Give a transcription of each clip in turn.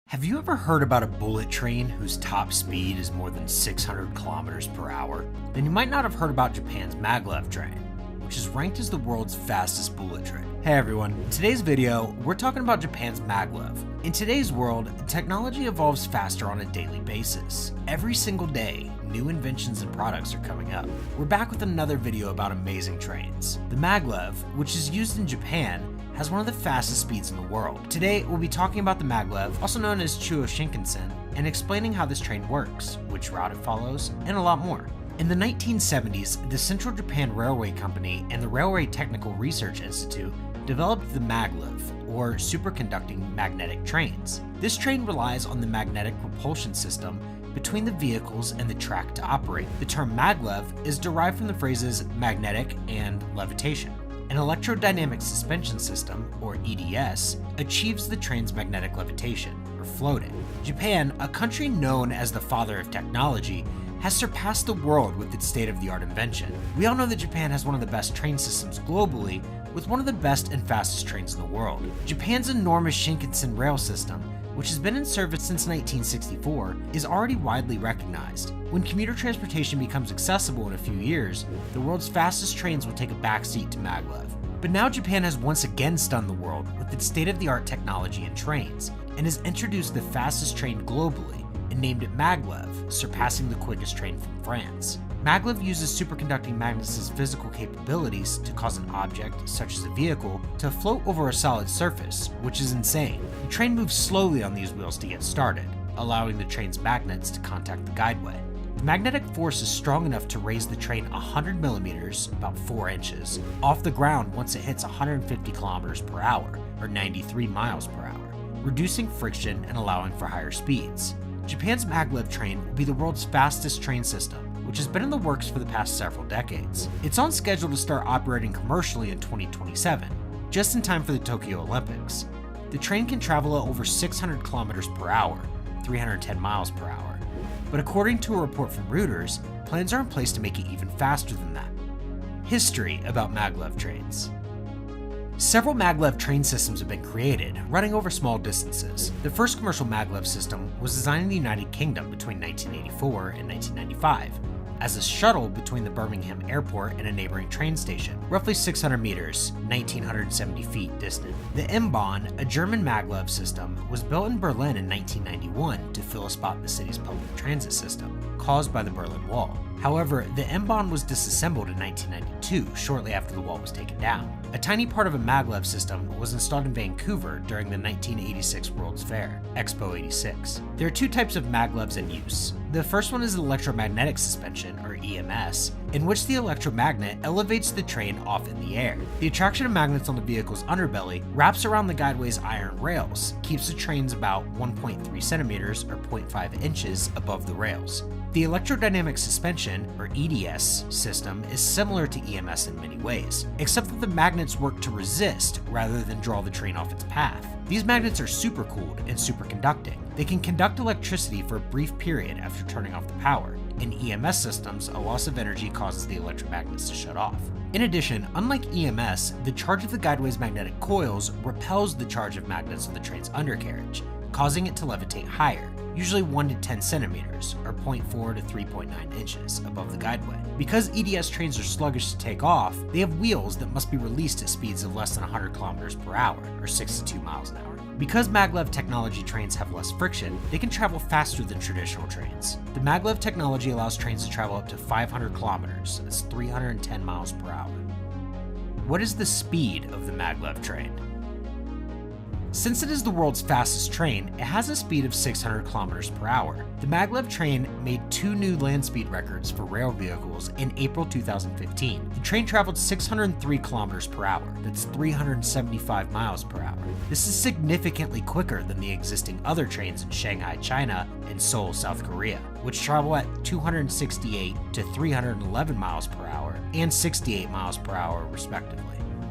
Have you ever heard about a bullet train whose top speed is more than 600 kilometers per hour? Then you might not have heard about Japan's maglev train, which is ranked as the world's fastest bullet train. Hey everyone, in today's video, we're talking about Japan's maglev. In today's world, technology evolves faster on a daily basis. Every single day, new inventions and products are coming up. We're back with another video about amazing trains. The maglev, which is used in Japan, has one of the fastest speeds in the world. Today, we'll be talking about the maglev, also known as Chuo Shinkansen, and explaining how this train works, which route it follows, and a lot more. In the 1970s, the Central Japan Railway Company and the Railway Technical Research Institute developed the maglev, or superconducting magnetic trains. This train relies on the magnetic propulsion system between the vehicles and the track to operate. The term maglev is derived from the phrases magnetic and levitation. An electrodynamic suspension system, or EDS, achieves the train's magnetic levitation, or floating. Japan, a country known as the father of technology, has surpassed the world with its state-of-the-art invention. We all know that Japan has one of the best train systems globally, with one of the best and fastest trains in the world. Japan's enormous Shinkansen rail system, which has been in service since 1964, is already widely recognized. When commuter transportation becomes accessible in a few years, the world's fastest trains will take a backseat to maglev. But now Japan has once again stunned the world with its state-of-the-art technology in trains, and has introduced the fastest train globally and named it maglev, surpassing the quickest train from France. Maglev uses superconducting magnets' physical capabilities to cause an object, such as a vehicle, to float over a solid surface, which is insane. The train moves slowly on these wheels to get started, allowing the train's magnets to contact the guideway. The magnetic force is strong enough to raise the train 100 millimeters, about 4 inches, off the ground once it hits 150 kilometers per hour, or 93 miles per hour, reducing friction and allowing for higher speeds. Japan's maglev train will be the world's fastest train system, which has been in the works for the past several decades. It's on schedule to start operating commercially in 2027, just in time for the Tokyo Olympics. The train can travel at over 600 kilometers per hour, 310 miles per hour. But according to a report from Reuters, plans are in place to make it even faster than that. History about maglev trains. Several maglev train systems have been created, running over small distances. The first commercial maglev system was designed in the United Kingdom between 1984 and 1995 as a shuttle between the Birmingham airport and a neighboring train station, roughly 600 meters, 1,970 feet distant. The M-Bahn, a German maglev system, was built in Berlin in 1991 to fill a spot in the city's public transit system, caused by the Berlin Wall. However, the M-Bahn was disassembled in 1992, shortly after the wall was taken down. A tiny part of a maglev system was installed in Vancouver during the 1986 World's Fair, Expo 86. There are two types of maglevs in use. The first one is electromagnetic suspension, or EMS, in which the electromagnet elevates the train off in the air. The attraction of magnets on the vehicle's underbelly wraps around the guideway's iron rails, keeps the trains about 1.3 centimeters or 0.5 inches above the rails. The electrodynamic suspension, or EDS, system is similar to EMS in many ways, except that the magnets work to resist rather than draw the train off its path. These magnets are supercooled and superconducting. They can conduct electricity for a brief period after turning off the power. In EMS systems, a loss of energy causes the electromagnets to shut off. In addition, unlike EMS, the charge of the guideway's magnetic coils repels the charge of magnets on the train's undercarriage, causing it to levitate higher, usually 1 to 10 centimeters, or 0.4 to 3.9 inches, above the guideway. Because EDS trains are sluggish to take off, they have wheels that must be released at speeds of less than 100 kilometers per hour, or 62 miles an hour. Because maglev technology trains have less friction, they can travel faster than traditional trains. The maglev technology allows trains to travel up to 500 kilometers, that's 310 miles per hour. What is the speed of the maglev train? Since it is the world's fastest train, it has a speed of 600 kilometers per hour. The maglev train made 2 new land speed records for rail vehicles in April 2015. The train traveled 603 kilometers per hour, that's 375 miles per hour. This is significantly quicker than the existing other trains in Shanghai, China, and Seoul, South Korea, which travel at 268 to 311 miles per hour and 68 miles per hour, respectively.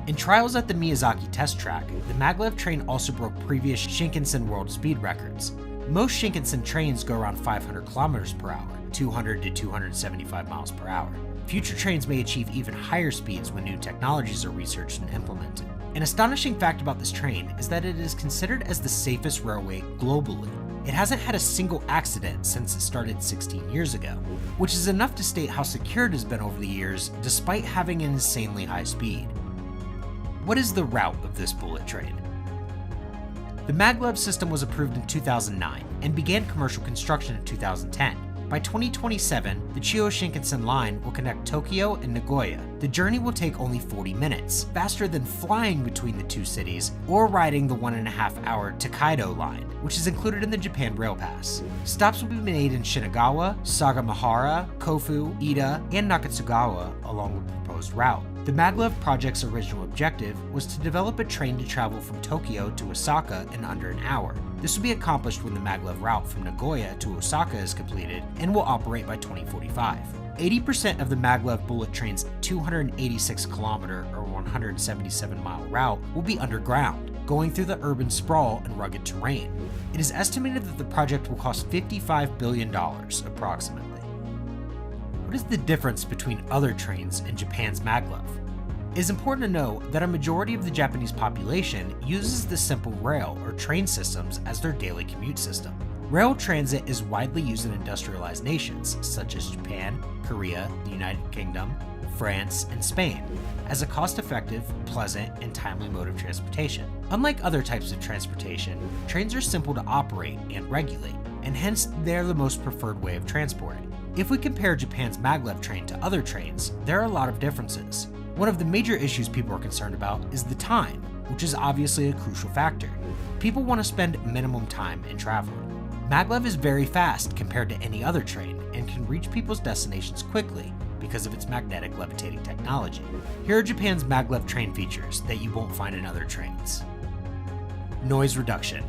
In trials at the Miyazaki test track, the maglev train also broke previous Shinkansen world speed records. Most Shinkansen trains go around 500 kilometers per hour, 200 to 275 miles per hour. Future trains may achieve even higher speeds when new technologies are researched and implemented. An astonishing fact about this train is that it is considered as the safest railway globally. It hasn't had a single accident since it started 16 years ago, which is enough to state how secure it has been over the years despite having an insanely high speed. What is the route of this bullet train? The maglev system was approved in 2009 and began commercial construction in 2010. By 2027, the Chiyo Shinkansen line will connect Tokyo and Nagoya. The journey will take only 40 minutes, faster than flying between the two cities or riding the 1.5-hour Tokaido line, which is included in the Japan Rail Pass. Stops will be made in Shinagawa, Sagamihara, Kofu, Ida, and Nakatsugawa along the proposed route. The maglev project's original objective was to develop a train to travel from Tokyo to Osaka in under an hour. This will be accomplished when the maglev route from Nagoya to Osaka is completed and will operate by 2045. 80% of the maglev bullet train's 286-kilometer or 177-mile route will be underground, going through the urban sprawl and rugged terrain. It is estimated that the project will cost $55 billion approximately. What is the difference between other trains and Japan's maglev? It is important to know that a majority of the Japanese population uses the simple rail or train systems as their daily commute system. Rail transit is widely used in industrialized nations such as Japan, Korea, the United Kingdom, France, and Spain as a cost-effective, pleasant, and timely mode of transportation. Unlike other types of transportation, trains are simple to operate and regulate, and hence they're the most preferred way of transporting. If we compare Japan's maglev train to other trains, there are a lot of differences. One of the major issues people are concerned about is the time, which is obviously a crucial factor. People want to spend minimum time in traveling. Maglev is very fast compared to any other train and can reach people's destinations quickly because of its magnetic levitating technology. Here are Japan's maglev train features that you won't find in other trains. Noise reduction.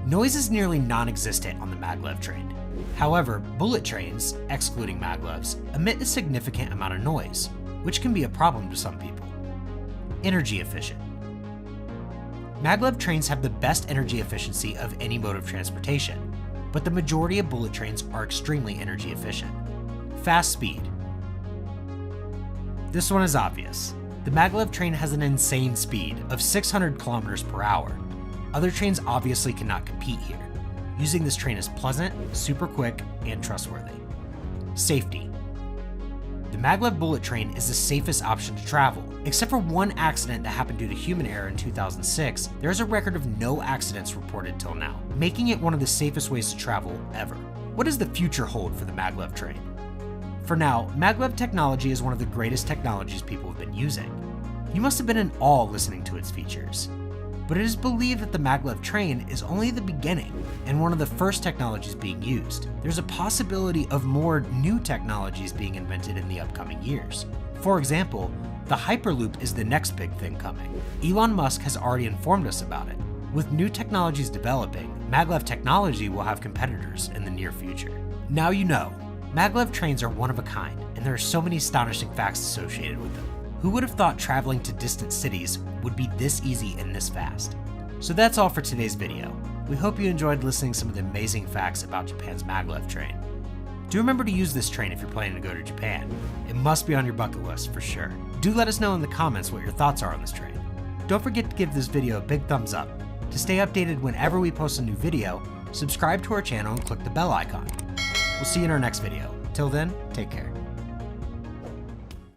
Noise is nearly non-existent on the maglev train. However, bullet trains, excluding maglevs, emit a significant amount of noise, which can be a problem to some people. Energy efficient. Maglev trains have the best energy efficiency of any mode of transportation, but the majority of bullet trains are extremely energy efficient. Fast speed. This one is obvious. The maglev train has an insane speed of 600 kilometers per hour. Other trains obviously cannot compete here. Using this train is pleasant, super quick, and trustworthy. Safety. The maglev bullet train is the safest option to travel. Except for one accident that happened due to human error in 2006, there is a record of no accidents reported till now, making it one of the safest ways to travel ever. What does the future hold for the maglev train? For now, maglev technology is one of the greatest technologies people have been using. You must have been in awe listening to its features. But it is believed that the maglev train is only the beginning and one of the first technologies being used. There's a possibility of more new technologies being invented in the upcoming years. For example, the Hyperloop is the next big thing coming. Elon Musk has already informed us about it. With new technologies developing, maglev technology will have competitors in the near future. Now you know, maglev trains are one of a kind, and there are so many astonishing facts associated with them. Who would have thought traveling to distant cities would be this easy and this fast? So that's all for today's video. We hope you enjoyed listening to some of the amazing facts about Japan's maglev train. Do remember to use this train if you're planning to go to Japan. It must be on your bucket list for sure. Do let us know in the comments what your thoughts are on this train. Don't forget to give this video a big thumbs up. To stay updated whenever we post a new video, subscribe to our channel and click the bell icon. We'll see you in our next video. Till then, take care.